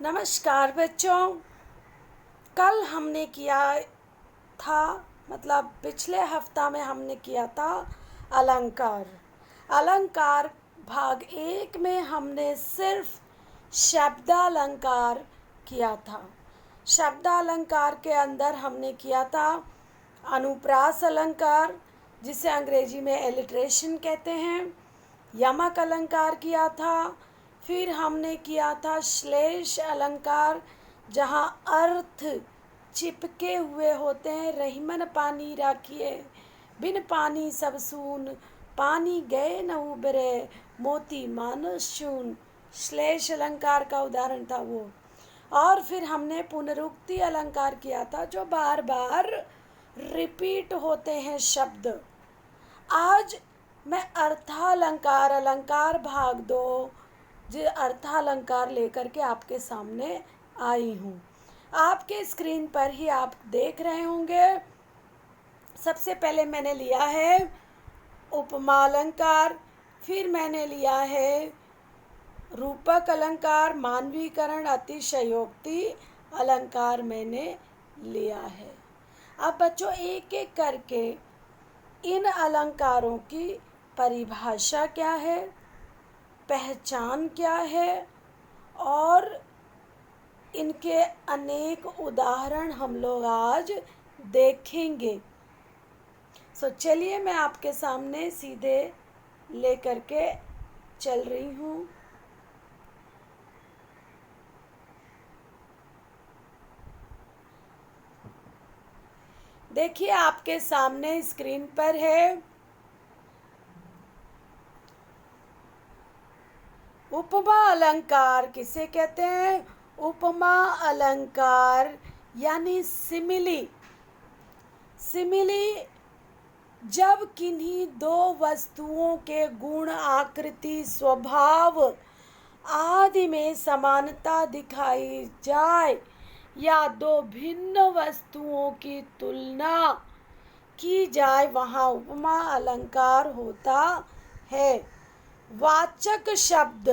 नमस्कार बच्चों। कल हमने किया था पिछले हफ्ता में हमने किया था अलंकार। अलंकार भाग 1 में हमने सिर्फ शब्दालंकार किया था। शब्दालंकार के अंदर हमने किया था अनुप्रास अलंकार, जिसे अंग्रेजी में एलिट्रेशन कहते हैं। यमक अलंकार किया था। फिर हमने किया था श्लेष अलंकार, जहाँ अर्थ चिपके हुए होते हैं। रहीमन पानी राखिए, बिन पानी सब सून, पानी गए न उबरे, मोती मानुष चून। श्लेष अलंकार का उदाहरण था वो। और फिर हमने पुनरुक्ति अलंकार किया था, जो बार बार रिपीट होते हैं शब्द। आज मैं अर्थालंकार अलंकार भाग 2 जो अर्थालंकार लेकर के आपके सामने आई हूँ। आपके स्क्रीन पर ही आप देख रहे होंगे। सबसे पहले मैंने लिया है उपमा अलंकार, फिर मैंने लिया है रूपक अलंकार, मानवीकरण, अतिशयोक्ति अलंकार मैंने लिया है। अब बच्चों एक एक करके इन अलंकारों की परिभाषा क्या है, पहचान क्या है, और इनके अनेक उदाहरण हम लोग आज देखेंगे। चलिए मैं आपके सामने सीधे लेकर के चल रही हूँ। देखिए आपके सामने स्क्रीन पर है उपमा अलंकार। किसे कहते हैं? उपमा अलंकार यानी सिमिली। सिमिली जब किन्हीं दो वस्तुओं के गुण, आकृति, स्वभाव आदि में समानता दिखाई जाए या दो भिन्न वस्तुओं की तुलना की जाए, वहाँ उपमा अलंकार होता है। वाचक शब्द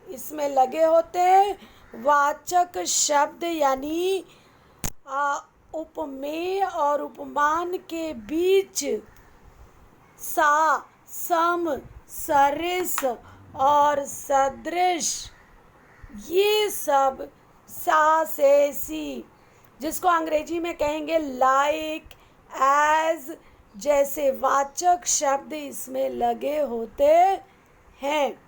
इसमें लगे होते हैं। वाचक शब्द यानी उपमेय और उपमान के बीच सा, सम, सरिस और सदृश, ये सब सा से सी, जिसको अंग्रेजी में कहेंगे लाइक, एज, जैसे वाचक शब्द इसमें लगे होते हैं।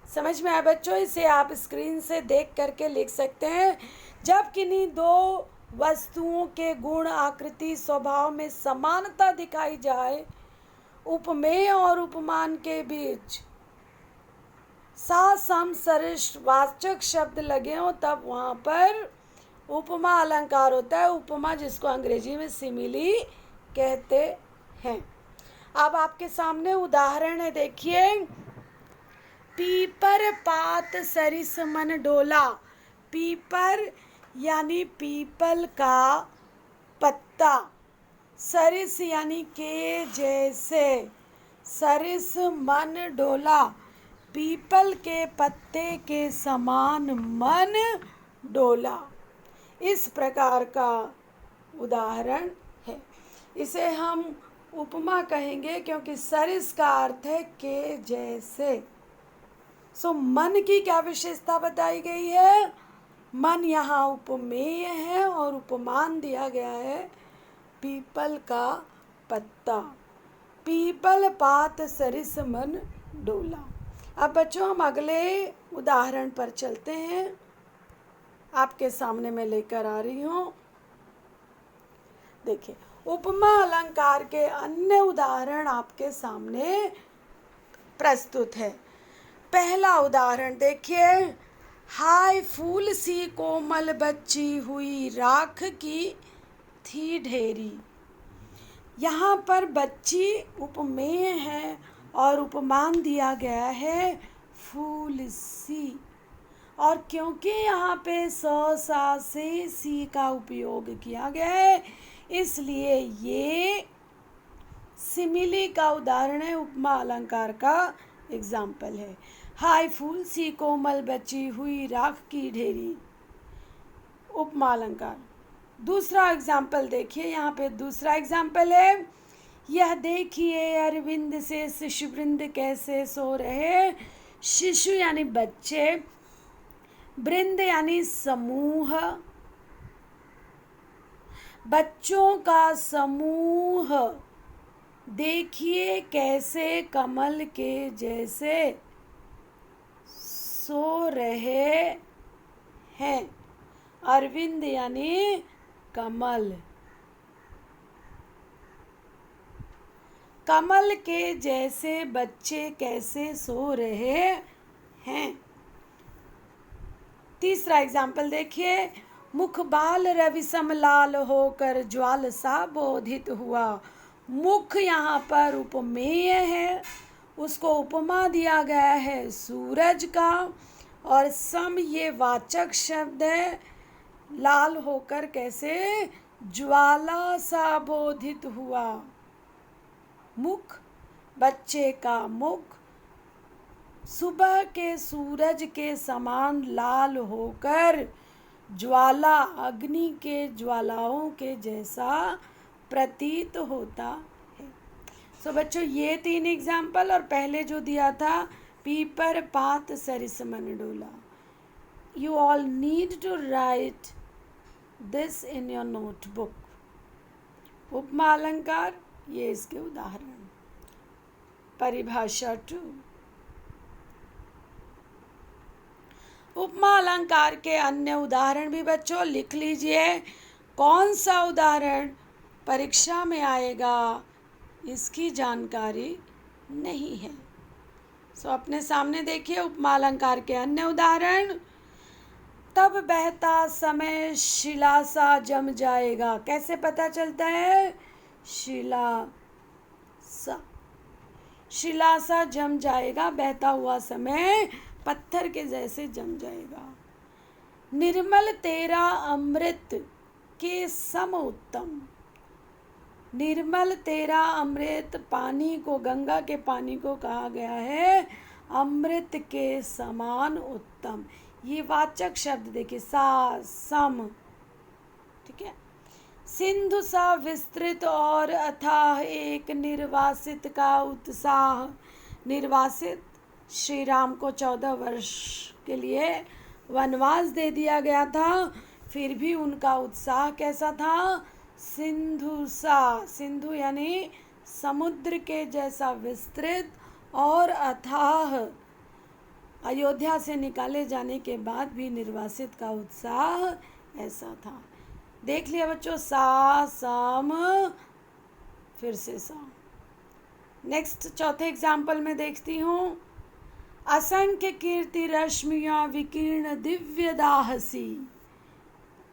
समझ में आया बच्चों? इसे आप स्क्रीन से देख करके लिख सकते हैं। जब किन्हीं दो वस्तुओं के गुण, आकृति, स्वभाव में समानता दिखाई जाए, उपमेय और उपमान के बीच सा, सम, सरिस वाचक शब्द लगे हों, तब वहाँ पर उपमा अलंकार होता है। उपमा जिसको अंग्रेजी में सिमिली कहते हैं। अब आपके सामने उदाहरण है, देखिए। पीपर पात सरिस मन डोला। पीपर यानी पीपल का पत्ता, सरिस यानी के जैसे, सरिस मन डोला, पीपल के पत्ते के समान मन डोला। इस प्रकार का उदाहरण है। इसे हम उपमा कहेंगे क्योंकि सरिस का अर्थ है के जैसे। मन की क्या विशेषता बताई गई है? मन यहाँ उपमेय है और उपमान दिया गया है पीपल का पत्ता। पीपल पात सरिस मन डोला। अब बच्चों हम अगले उदाहरण पर चलते हैं। आपके सामने मैं लेकर आ रही हूँ। देखिए उपमा अलंकार के अन्य उदाहरण आपके सामने प्रस्तुत है। पहला उदाहरण देखिए। हाय फूल सी कोमल बच्ची हुई, राख की थी ढेरी। यहाँ पर बच्ची उपमेय है और उपमान दिया गया है फूल सी। और क्योंकि यहाँ पे सा से सी का उपयोग किया गया है, इसलिए ये सिमिली का उदाहरण है, उपमा अलंकार का एग्जाम्पल है। हाय फूल सी कोमल बची हुई राख की ढेरी, उपमा अलंकार। दूसरा एग्जाम्पल देखिए, यहाँ पे दूसरा एग्जाम्पल है, यह देखिए अरविंद से शिशुवृंद कैसे सो रहे। शिशु यानी बच्चे, वृंद यानी समूह, बच्चों का समूह देखिए कैसे कमल के जैसे सो रहे हैं। अरविंद यानी कमल, कमल के जैसे बच्चे कैसे सो रहे हैं। तीसरा एग्जाम्पल देखिए, मुख बाल रवि समलाल होकर ज्वाल सा बोधित हुआ। मुख यहाँ पर उपमेय है, उसको उपमा दिया गया है सूरज का, और सम ये वाचक शब्द है। लाल होकर कैसे, ज्वाला सा बोधित हुआ। मुख, बच्चे का मुख सुबह के सूरज के समान लाल होकर ज्वाला, अग्नि के ज्वालाओं के जैसा प्रतीत होता है। सो बच्चों, ये 3 एग्जाम्पल, और पहले जो दिया था पीपर पात सरिस मन डोला। You all need to write this in your notebook. उपमा अलंकार, ये इसके उदाहरण। परिभाषा 2, उपमा अलंकार के अन्य उदाहरण भी बच्चों लिख लीजिए। कौन सा उदाहरण परीक्षा में आएगा इसकी जानकारी नहीं है। सो अपने सामने देखिए उपमा अलंकार के अन्य उदाहरण। तब बहता समय शिला सा जम जाएगा। कैसे पता चलता है? शिला सा जम जाएगा, बहता हुआ समय पत्थर के जैसे जम जाएगा। निर्मल तेरा अमृत के सम उत्तम। निर्मल तेरा अमृत, पानी को, गंगा के पानी को कहा गया है अमृत के समान उत्तम। ये वाचक शब्द देखिए, सा, सम, ठीक है। सिंधु सा विस्तृत और अथाह एक निर्वासित का उत्साह। निर्वासित, श्री राम को 14 वर्ष के लिए वनवास दे दिया गया था, फिर भी उनका उत्साह कैसा था? सिंधु सा, सिंधु यानी समुद्र के जैसा विस्तृत और अथाह। अयोध्या से निकाले जाने के बाद भी निर्वासित का उत्साह ऐसा था। देख लिया बच्चों, सा, सम, फिर से सा। नेक्स्ट चौथे एग्जाम्पल में देखती हूँ, असंख्य कीर्ति रश्मियाँ विकीर्ण दिव्य दाहसी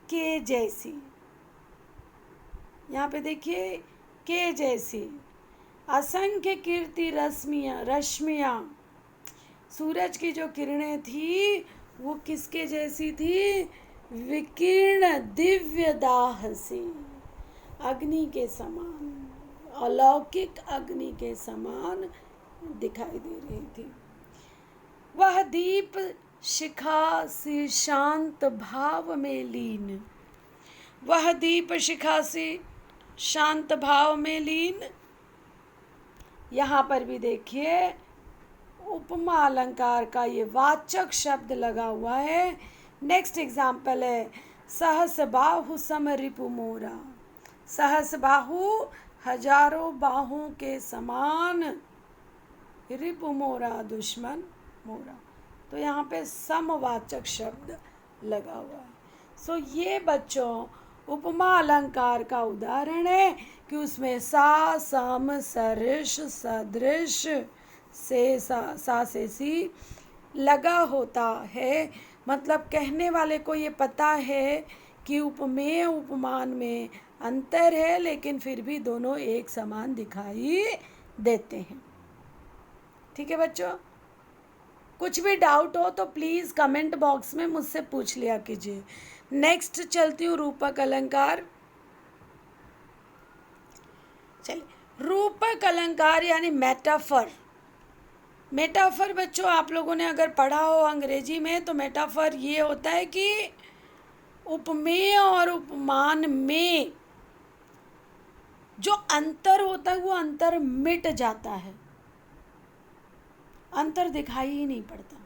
के जैसी। यहाँ पे देखिए, के जैसी। असंख्य कीर्ति रश्मियाँ, सूरज की जो किरणें थी वो किसके जैसी थी? विकीर्ण दिव्य दाहसी, अग्नि के समान, अलौकिक अग्नि के समान दिखाई दे रही थी। वह दीप शिखा सी शांत भाव में लीन। वह दीप शिखा सी शांत भाव में लीन। यहाँ पर भी देखिए उपमा अलंकार का ये वाचक शब्द लगा हुआ है। नेक्स्ट एग्जाम्पल है, सहस बाहु सम रिपु मोरा। सहस बाहु, हजारों बाहों के समान, रिपु मोरा, दुश्मन मोरा। तो यहाँ पे समवाचक शब्द लगा हुआ है। सो ये बच्चों उपमा अलंकार का उदाहरण है कि उसमें सा, सम, सरिश, सदृश से, सा से सी लगा होता है। मतलब कहने वाले को ये पता है कि उपमेय उपमान में अंतर है, लेकिन फिर भी दोनों एक समान दिखाई देते हैं। ठीक है बच्चों, कुछ भी डाउट हो तो प्लीज़ कमेंट बॉक्स में मुझसे पूछ लिया कीजिए। नेक्स्ट चलती हूँ रूपक अलंकार। चलिए, रूपक अलंकार यानी मेटाफर। मेटाफर बच्चों आप लोगों ने अगर पढ़ा हो अंग्रेजी में तो मेटाफर ये होता है कि उपमेय और उपमान में जो अंतर होता है वो अंतर मिट जाता है, अंतर दिखाई ही नहीं पड़ता,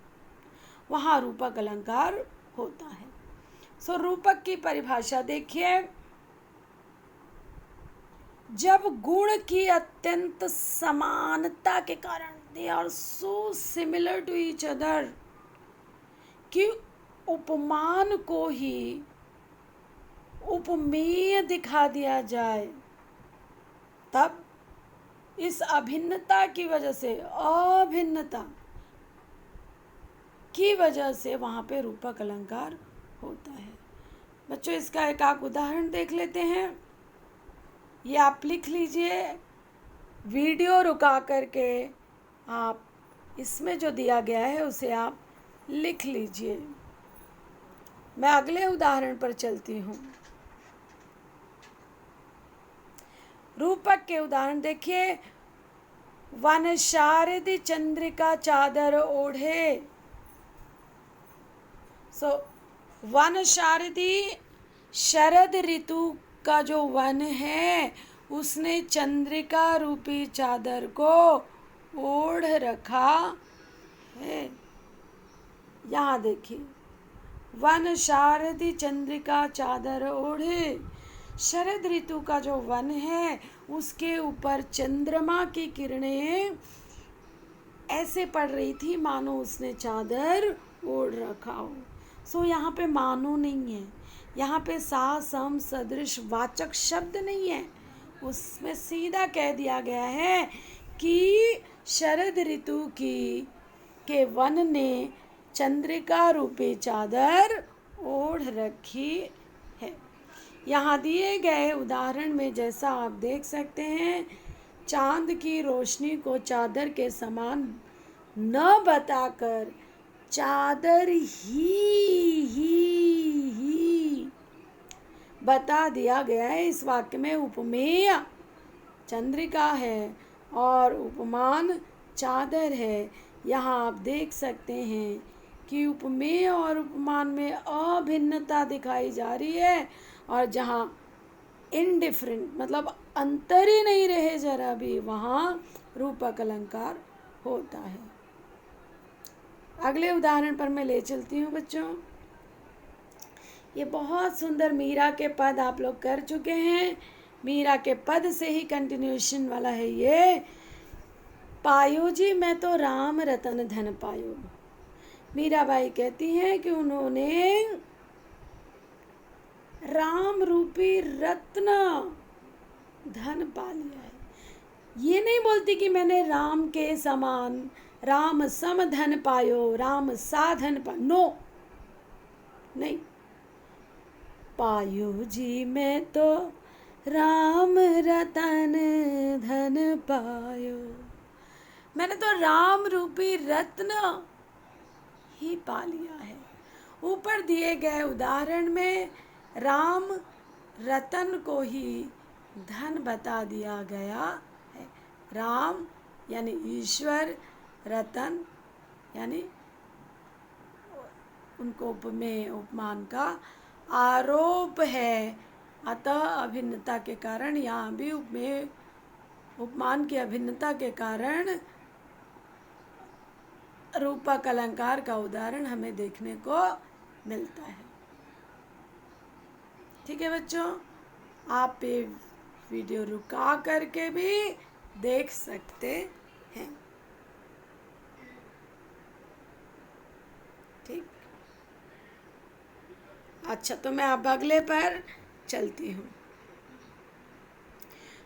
वहाँ रूपक अलंकार होता है। सो रूपक की परिभाषा देखिए, जब गुण की अत्यंत समानता के कारण, they are so similar to each other, कि उपमान को ही उपमेय दिखा दिया जाए, तब इस अभिन्नता की वजह से, अभिन्नता की वजह से वहाँ पे रूपक अलंकार होता है। बच्चों इसका एक आध उदाहरण देख लेते हैं। ये आप लिख लीजिए, वीडियो रुका करके आप इसमें जो दिया गया है उसे आप लिख लीजिए। मैं अगले उदाहरण पर चलती हूँ। रूपक के उदाहरण देखिए, वन शारदि चंद्रिका चादर ओढ़े। सो वन शारदी, शरद ऋतु का जो वन है उसने चंद्रिका रूपी चादर को ओढ़ रखा है। यहाँ देखिए, वन शारदी चंद्रिका चादर ओढ़े, शरद ऋतु का जो वन है उसके ऊपर चंद्रमा की किरणें ऐसे पड़ रही थी मानो उसने चादर ओढ़ रखा हो। सो यहाँ पे मानो नहीं है, यहाँ पे सा सम सदृश वाचक शब्द नहीं है, उसमें सीधा कह दिया गया है कि शरद ऋतु की के वन ने चंद्रिका रूपी चादर ओढ़ रखी है। यहाँ दिए गए उदाहरण में जैसा आप देख सकते हैं, चांद की रोशनी को चादर के समान न बताकर चादर ही बता दिया गया है। इस वाक्य में उपमेय चंद्रिका है और उपमान चादर है। यहाँ आप देख सकते हैं कि उपमेय और उपमान में अभिन्नता दिखाई जा रही है, और जहाँ इनडिफरेंट मतलब अंतर ही नहीं रहे जरा भी, वहाँ रूपक अलंकार होता है। अगले उदाहरण पर मैं ले चलती हूँ बच्चों। ये बहुत सुंदर मीरा के पद आप लोग कर चुके हैं, मीरा के पद से ही कंटिन्यूएशन वाला है ये। पायो जी मैं तो राम रतन धन पायो। मीराबाई कहती हैं कि उन्होंने राम रूपी रत्न धन पा लिया है। ये नहीं बोलती कि मैंने राम के समान, राम सम धन पायो, राम सा धन पा, नो नहीं। पायो जी मैं तो राम रतन धन पायो, मैंने तो राम रूपी रत्न ही पा लिया है। ऊपर दिए गए उदाहरण में राम रतन को ही धन बता दिया गया है। राम यानी ईश्वर, रतन यानी उनको उपमेय उपमान का आरोप है। अतः अभिन्नता के कारण, यहाँ भी उपमेय उपमान की अभिन्नता के कारण रूपक अलंकार का उदाहरण हमें देखने को मिलता है। ठीक है बच्चों, आप ये वीडियो रुका करके भी देख सकते हैं। ठीक, अच्छा तो मैं अब अगले पर चलती हूँ।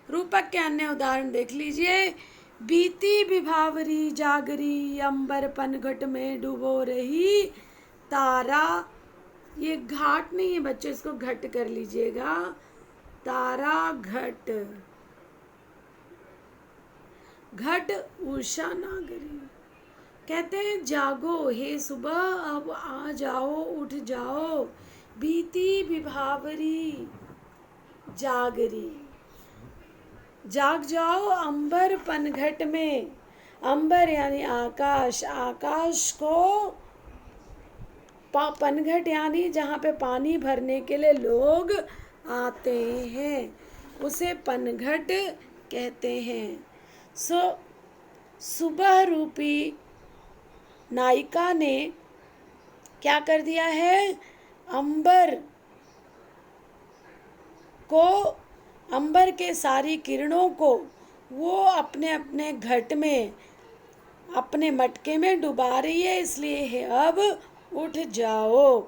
रूपक के अन्य उदाहरण देख लीजिए। बीती विभावरी जागरी, अंबर पनघट में डूबो रही तारा। ये घाट नहीं है बच्चों, इसको घट कर लीजिएगा। तारा घट, घट उषा नागरी। कहते हैं जागो हे सुबह, अब आ जाओ, उठ जाओ। बीती विभावरी जागरी, जाग जाओ अंबर पनघट में। अंबर यानी आकाश, आकाश को पनघट यानी जहाँ पे पानी भरने के लिए लोग आते हैं, उसे पनघट कहते हैं। सुबह रूपी नायिका ने क्या कर दिया है, अंबर के सारी किरणों को वो अपने अपने घट में, अपने मटके में डुबा रही है, इसलिए है अब उठ जाओ।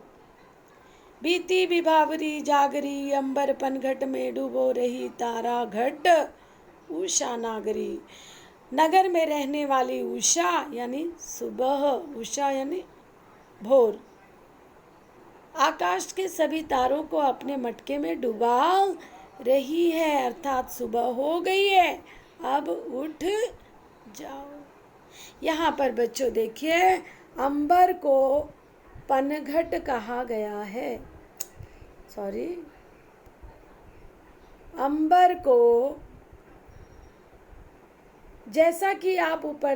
बीती विभावरी जागरी, अंबर पनघट में डूबो रही तारा घट उषा नागरी। नगर में रहने वाली उषा यानी सुबह, उषा यानी भोर, आकाश के सभी तारों को अपने मटके में डुबा रही है, अर्थात सुबह हो गई है, अब उठ जाओ। यहाँ पर बच्चों देखिए, अंबर को पनघट कहा गया है। अंबर को, जैसा कि आप ऊपर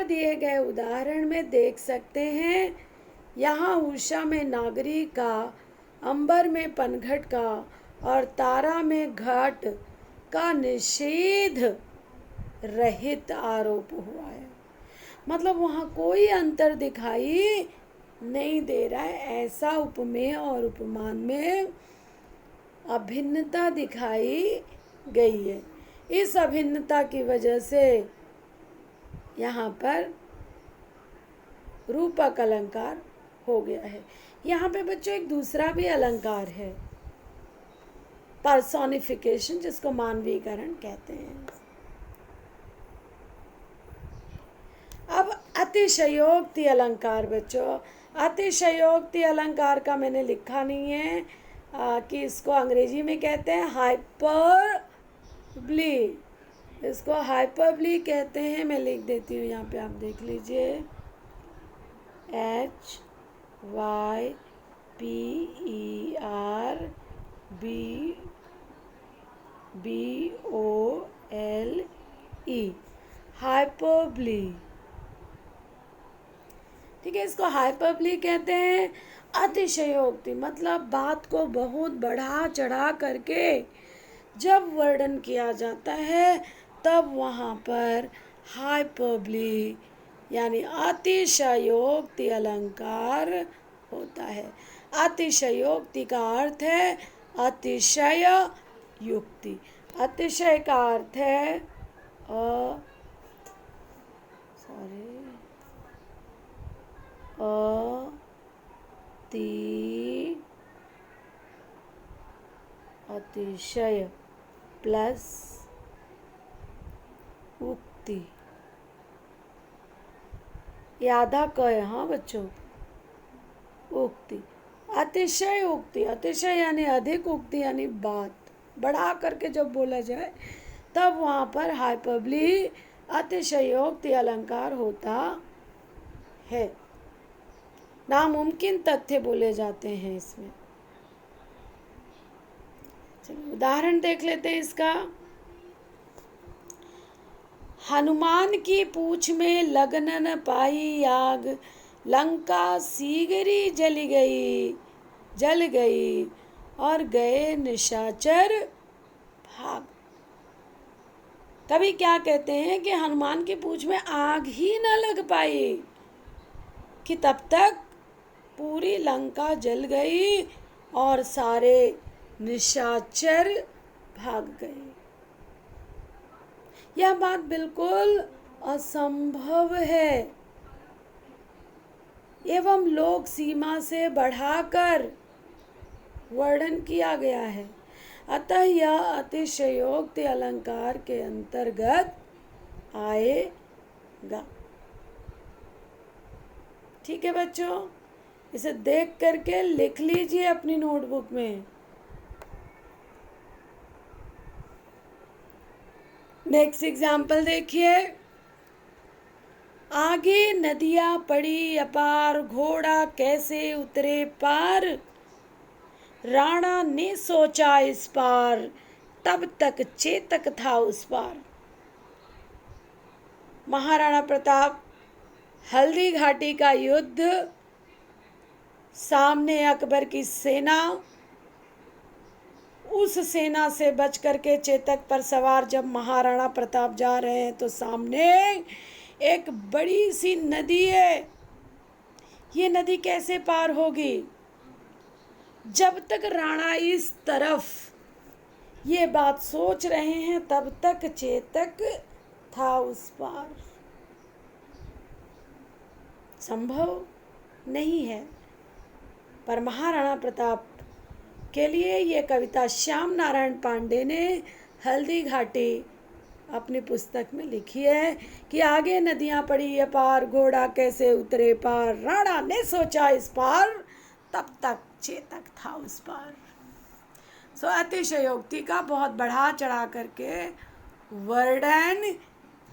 दिए गए उदाहरण में देख सकते हैं, यहाँ उषा में नागरी का, अंबर में पनघट का और तारा में घाट का निषेध रहित आरोप हुआ है। मतलब वहाँ कोई अंतर दिखाई नहीं दे रहा है, ऐसा उपमेय और उपमान में अभिन्नता दिखाई गई है। इस अभिन्नता की वजह से यहाँ पर रूपक अलंकार हो गया है। यहाँ पे बच्चों एक दूसरा भी अलंकार है, पर्सोनिफिकेशन, जिसको मानवीकरण कहते हैं। अब अतिशयोक्ति अलंकार बच्चों, अतिशयोक्ति अलंकार का मैंने लिखा नहीं है कि इसको अंग्रेजी में कहते हैं हाइपरबली, इसको हाइपरबली कहते हैं। मैं लिख देती हूँ यहाँ पे, आप देख लीजिए, HYPERBOLE, हाइपरबली। ठीक है, इसको हाइपरबली कहते हैं। अतिशयोक्ति मतलब बात को बहुत बढ़ा चढ़ा करके जब वर्णन किया जाता है, तब वहाँ पर हाइपरबली यानी अतिशयोक्ति अलंकार होता है। अतिशयोक्ति का अर्थ है अतिशय युक्ति। अतिशय का अर्थ है अतिशय प्लस उक्ति, ये आधा क है, हाँ बच्चों, उक्ति, अतिशय उक्ति। अतिशय यानी अधिक, उक्ति यानी बात बढ़ा करके जब बोला जाए, तब वहाँ पर हाइपरबली अतिशयोक्ति अलंकार होता है। नामुमकिन तथ्य बोले जाते हैं इसमें। चलो उदाहरण देख लेते हैं इसका। हनुमान की पूछ में लगन न पाई आग, लंका सीगरी जल गई और गए निशाचर भाग। कभी क्या कहते हैं कि हनुमान की पूछ में आग ही न लग पाई कि तब तक पूरी लंका जल गई और सारे निशाचर भाग गए। यह बात बिल्कुल असंभव है एवं लोक सीमा से बढ़ाकर वर्णन किया गया है, अतः यह अतिशयोक्ति अलंकार के अंतर्गत आएगा। ठीक है बच्चों, इसे देख करके लिख लीजिए अपनी नोटबुक में। नेक्स्ट एग्जाम्पल देखिए। आगे नदियां पड़ी अपार, घोड़ा कैसे उतरे पार, राणा ने सोचा इस पार, तब तक चेतक था उस पार। महाराणा प्रताप हल्दी घाटी का युद्ध, सामने अकबर की सेना, उस सेना से बच करके चेतक पर सवार जब महाराणा प्रताप जा रहे हैं तो सामने एक बड़ी सी नदी है। ये नदी कैसे पार होगी? जब तक राणा इस तरफ ये बात सोच रहे हैं तब तक चेतक था उस पार। संभव नहीं है। पर महाराणा प्रताप के लिए ये कविता श्याम नारायण पांडे ने हल्दी घाटी अपनी पुस्तक में लिखी है कि आगे नदियां पड़ी ये पार, घोड़ा कैसे उतरे पार, राणा ने सोचा इस पार, तब तक चेतक था उस पार। सो अतिशयोक्ति का बहुत बढ़ा चढ़ा करके वर्णन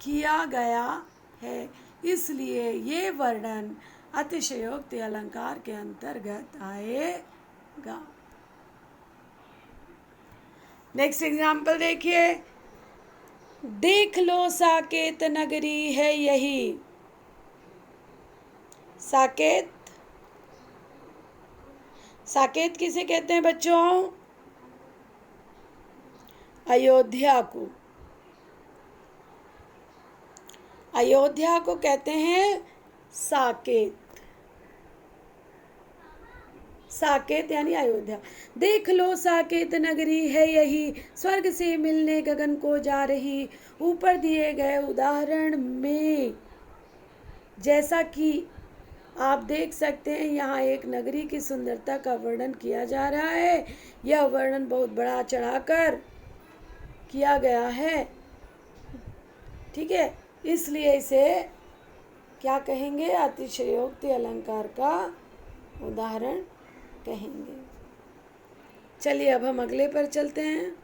किया गया है, इसलिए ये वर्णन अतिशयोक्ति अलंकार के अंतर्गत आएगा। नेक्स्ट एग्जाम्पल देखिए, देख लो साकेत नगरी है यही। साकेत, साकेत किसे कहते हैं बच्चों? अयोध्या को, अयोध्या को कहते हैं साकेत। साकेत यानी अयोध्या। देख लो साकेत नगरी है यही, स्वर्ग से मिलने गगन को जा रही। ऊपर दिए गए उदाहरण में जैसा कि आप देख सकते हैं यहाँ एक नगरी की सुंदरता का वर्णन किया जा रहा है। यह वर्णन बहुत बड़ा चढ़ाकर किया गया है, ठीक है, इसलिए इसे क्या कहेंगे? अतिशयोक्ति अलंकार का उदाहरण कहेंगे। चलिए अब हम अगले पर चलते हैं,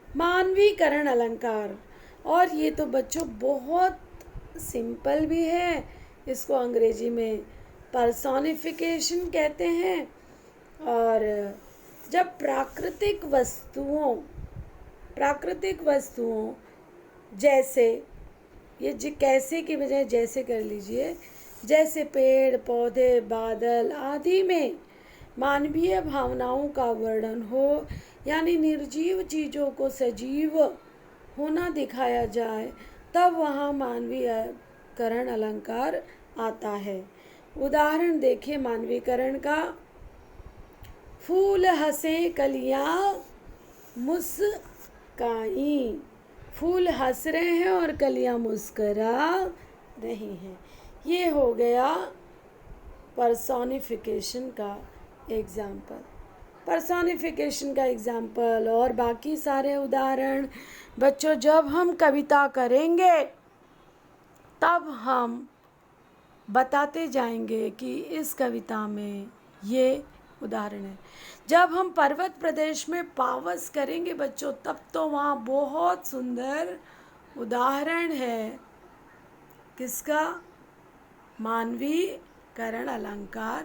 मानवीकरण अलंकार। और ये तो बच्चों बहुत सिंपल भी है, इसको अंग्रेजी में पर्सोनिफिकेशन कहते हैं। और जब प्राकृतिक वस्तुओं जैसे ये कैसे की बजाय जैसे कर लीजिए, जैसे पेड़ पौधे बादल आदि में मानवीय भावनाओं का वर्णन हो, यानी निर्जीव चीज़ों को सजीव होना दिखाया जाए, तब वहाँ मानवीकरण अलंकार आता है। उदाहरण देखिए मानवीकरण का, फूल हंसे कलियाँ मुस्काई। फूल हंस रहे हैं और कलियाँ मुस्करा रही हैं। ये हो गया पर्सोनिफिकेशन का एग्जाम्पल। पर्सोनिफिकेशन का एग्जाम्पल और बाकी सारे उदाहरण बच्चों जब हम कविता करेंगे तब हम बताते जाएंगे कि इस कविता में ये उदाहरण है। जब हम पर्वत प्रदेश में पावस करेंगे बच्चों तब तो वहाँ बहुत सुंदर उदाहरण है किसका? मानवीकरण अलंकार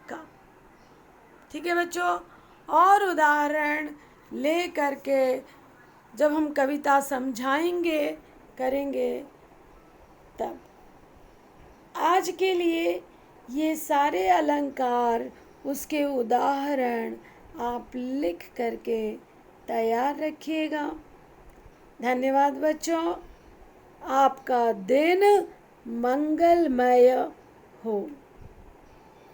का। ठीक है बच्चों, और उदाहरण ले करके जब हम कविता समझाएंगे करेंगे तब। आज के लिए ये सारे अलंकार उसके उदाहरण आप लिख करके तैयार रखिएगा। धन्यवाद बच्चों, आपका दिन मंगलमय हो।